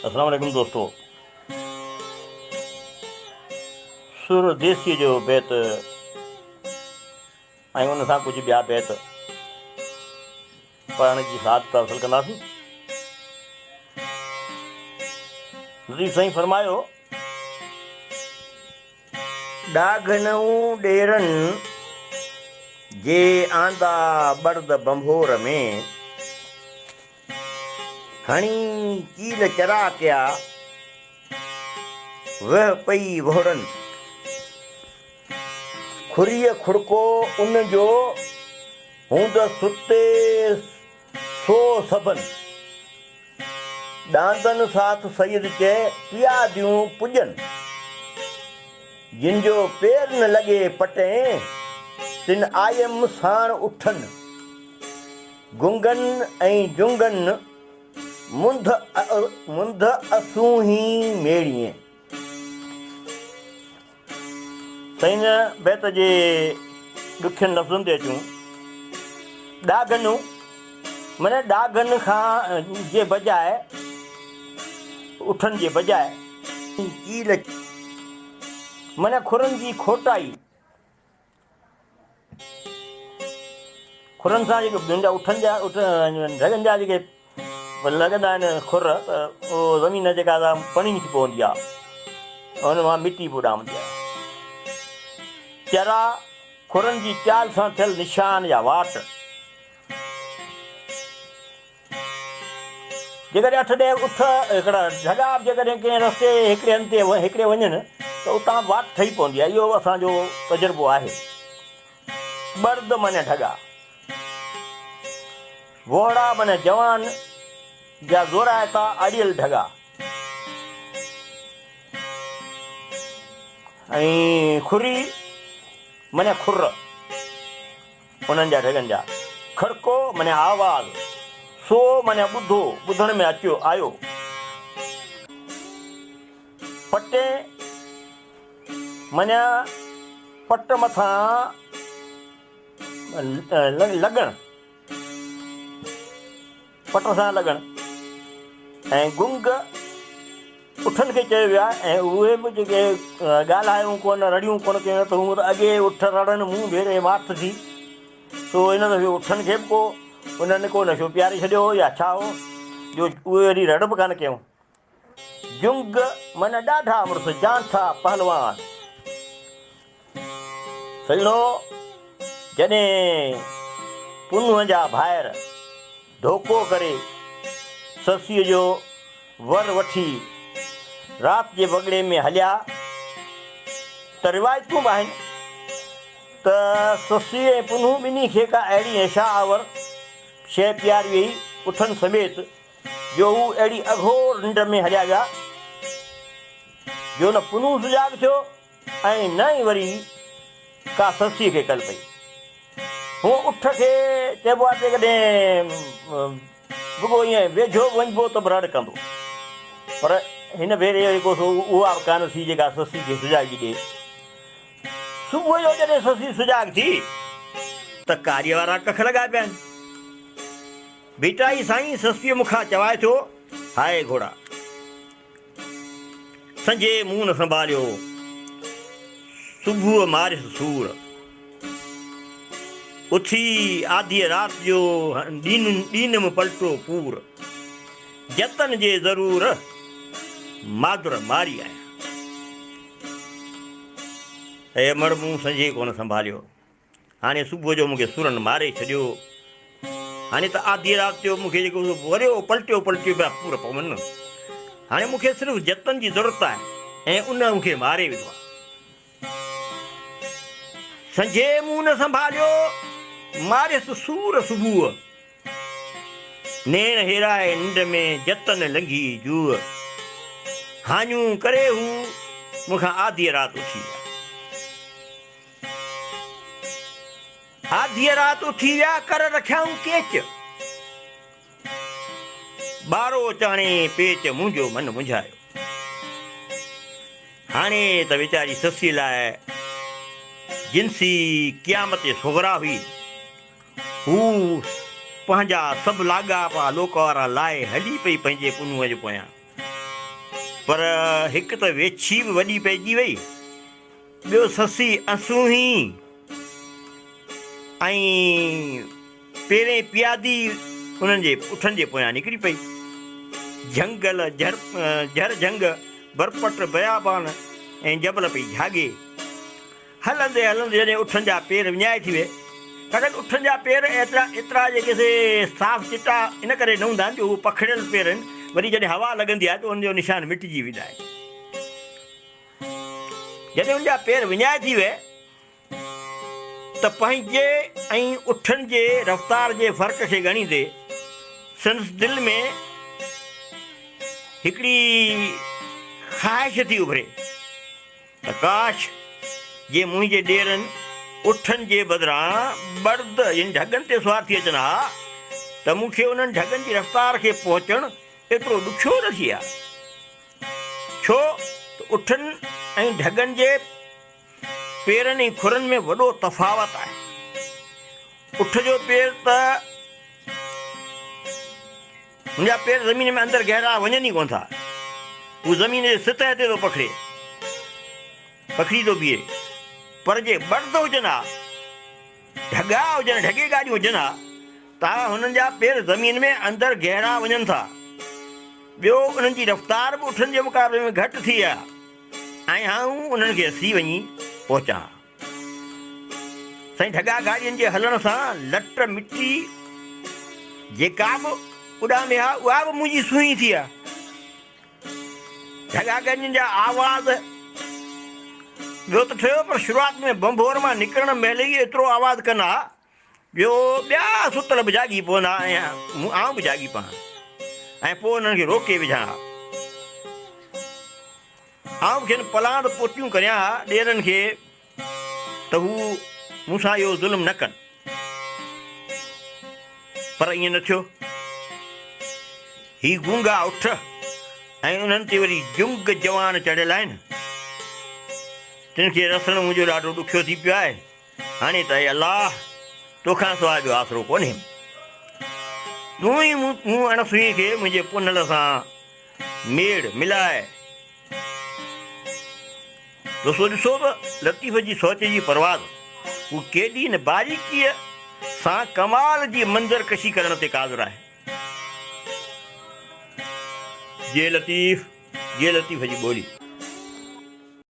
अस्सलाम वालेकुम दोस्तों। सुर देसी जो बैत ऐं उन सां कुझु ॿिया बैत पढ़ण जी सादत हासिल कंदासीं। नज़ीर साईं फरमायो, डाघनऊं ॾेरनि जे आंदा बर्द बंभोर में, हणी कील चरा कया वह पई घोड़नि, खुरीअ खुड़को उन जो हूंद सुते सो सभन, ॾांदनि साथ सईद चए पियादियूं पुॼनि, जिन जो पेर न लॻे पटें तिन आयम साण उठनि, गुंगन ऐं जुंगन मुंद असूं ही मेड़िए। साईं बैत जे ॾुखियनि लफ़्ज़नि ते अचूं। ॾाघनूं माना ॾाघनि खां जे बजाए, उठनि जे बजाए, कील माना खुरनि जी खोटाई, खुरनि सां जेके ॿियनि जा उठनि जा ढगनि जा जेके लॻंदा आहिनि खुर, त उहो ज़मीन जेका पणी थी पवंदी आहे, हुन मां मिटी बि उॾामंदी आहे। चरा खुरनि जी चाल सां थियल निशान या वाट, जेकॾहिं 8-10 उठ हिकिड़ा ढगा जेकॾहिं कंहिं रस्ते हिकिड़े हंध ते हिकिड़े वञनि त उतां वाट ठही पवंदी आहे। इहो असांजो तजुर्बो आहे। बर्द माने ढगा, वोहड़ा माने जवान या ज़ोराइता अड़ियल ढगा, ऐं खुरी माने खुर उन्हनि जा ढगनि जा, खड़को माने आवाज़, सो माने ॿुधो, ॿुधण में अचो आयो, पटे माना पट मथां लॻण, पट सां लॻण, ऐं गुंग उठनि खे चयो वियो आहे। ऐं उहे बि जेके ॻाल्हायूं कोन, रड़ियूं कोन कयूं, त हूअं त अॻे उठ रड़नि मुंहुं भेरे माठ थी, सो इन दफ़े उठनि खे बि को उन्हनि को नशो प्यारे छॾियो हो या छा हो जो उहे वरी रड़ बि कान कयूं। जुंग माना ॾाढा अमृत जांथा पहलवान, सॼणो जॾहिं पुनुअ जा भाइर धोखो करे ससीअ जो वर वठी राति जे बगड़े में हलिया, त रिवायतूं बि आहिनि त ससी ऐं पुनू ॿिन्ही खे का अहिड़ी ऐशा आवर शइ प्यारी हुई उठनि समेत, जो हू अहिड़ी अघोर निंड में हलिया विया जो न पुनू सुजाग थियो ऐं न ई वरी का ससीअ खे कल पई। हू उठ खे चइबो आहे जेकॾहिं रुॻो ईअं वेझो वञिबो त बि रड़ कंदो, पर हिन भेरे जेको सो उहा कान थी जेका ससी खे सुजागी ॾिए। सुबुह जो जॾहिं ससी सुजाग थी त कार्य वारा कख लॻा पिया आहिनि। बीटाई साईं ससीअ मूंखां चवाए थो, हाय घोड़ा संजे मुंहुं न संभालियो, सुबुह मारिस सूर, उथी आधी राति जो ॾीन में पलटो पूर, जतन जे ज़रूर मादुर मारी आहियां। ऐं मड़ मूं संजे कोन संभालियो, हाणे सुबुह जो मूंखे सुरनि मारे छॾियो, हाणे त आधी राति जो मूंखे जेको वरियो पलटियो पिया पूर पवनि, हाणे मूंखे सिर्फ़ु जतन जी ज़रूरत आहे ऐं उन मूंखे मारे विधो आहे। संजे मूं न संभालियो मारियसि सूर सुबुह, नेण हेराए निंड में जतन लंघी जूअ, हानियूं करे हू मूंखां आधी राति उथी विया। आधी राति उथी विया कर रखियाऊं केच, ॿारो चाणे पेच मुंहिंजो मन मुंझायो। हाणे त वीचारी ससी लाइ जिनसी क़यामत सोगरा हुई, हू पंहिंजा सभु लाॻापा लोक वारा लाइ हली पई पंहिंजे पुनूअ जे पोयां। पर हिकु त वेछी बि वॾी पइजी वई, ॿियो ससी अंसूं ई ऐं पहिरें पियादी उन्हनि जे पुठनि जे पोयां निकिरी पई। झंगल झर झंग बरपट बयाबान ऐं जबल पई झागे। हलंदे हलंदे जॾहिं उठनि जा पेर विञाए थी विया, छाकाणि उठनि जा पेर एतिरा जेके साफ़ चिटा इन करे न हूंदा आहिनि जो उहे पखड़ियल पेर आहिनि, वरी जॾहिं हवा लॻंदी आहे त उनजो निशान मिटिजी वेंदा आहिनि। जॾहिं उनजा पेर विञाए थी विया त पंहिंजे ऐं उठनि जे रफ़्तार जे फ़र्क़ खे ॻणींदे संदसि दिलि में हिकिड़ी ख़्वाहिश थी उभरे त काश जे मुंहिंजे ॾेरनि उठनि जे बदिरां बर्द यानी ढगनि ते सुवार थी अचनि हा त मूंखे उन्हनि ढगनि जी रफ़्तार खे पहुचणु एतिरो ॾुखियो न थी आहे। छो त उठनि ऐं ढगनि जे पेरनि ऐं खुरनि में वॾो तफ़ावत आहे। उठ जो पेर त मुंहिंजा पेर ज़मीन में अंदरि गहरा वञनि ई कोन था, हू ज़मीन जे सतह ते थो पखड़ी थो बीहे। पर जे बर्द हुजनि हा, ढगा हुजनि, ढगे गाॾियूं हुजनि हा त हुननि जा पेर ज़मीन में अंदरि गहरा वञनि था। ॿियो उन्हनि जी रफ़्तार बि उठनि जे मुक़ाबले में घटि थी आहे ऐं आऊं उन्हनि खे असी वञी पहुचां। साईं, ढगा गाॾियुनि जे हलण सां लट मिटी जेका बि उॾामे आहे उहा बि मुंहिंजी सुई थी आहे। ढगा गाॾियुनि जा आवाज़ ॿियो त थियो, पर शुरूआति में बंभोर मां निकिरण महिल ई एतिरो आवाज़ु कनि हा, ॿियो ॿिया सुतल बि जाॻी पवंदा ऐं आउं बि जाॻी पवां ऐं पोइ उन्हनि खे रोके विझां हा। आउं खेनि पलांद पोटियूं करियां हा ॾेरनि खे त हू मूंसां इहो ज़ुल्म न कनि, पर ईअं न थियो। ही गूंगा उठ ऐं उन्हनि ते वरी जुंग जवान चढ़ियल आहिनि, तिन खे रसणु मुंहिंजो ॾाढो ॾुखियो थी पियो आहे। हाणे त अलाह तोखां सवाइ ॿियो आसरो कोन्हे। तूं ई मूं अणसुई खे मुंहिंजे पुनल सां मेड़ मिलाए। दोस्तो ॾिसो त लतीफ़ जी सोच जी परवाज़, हू केॾी न बारीकीअ सां कमाल जी मंज़र कशी करण ते क़ादिर आहे। जे लतीफ़ जी ॿोली।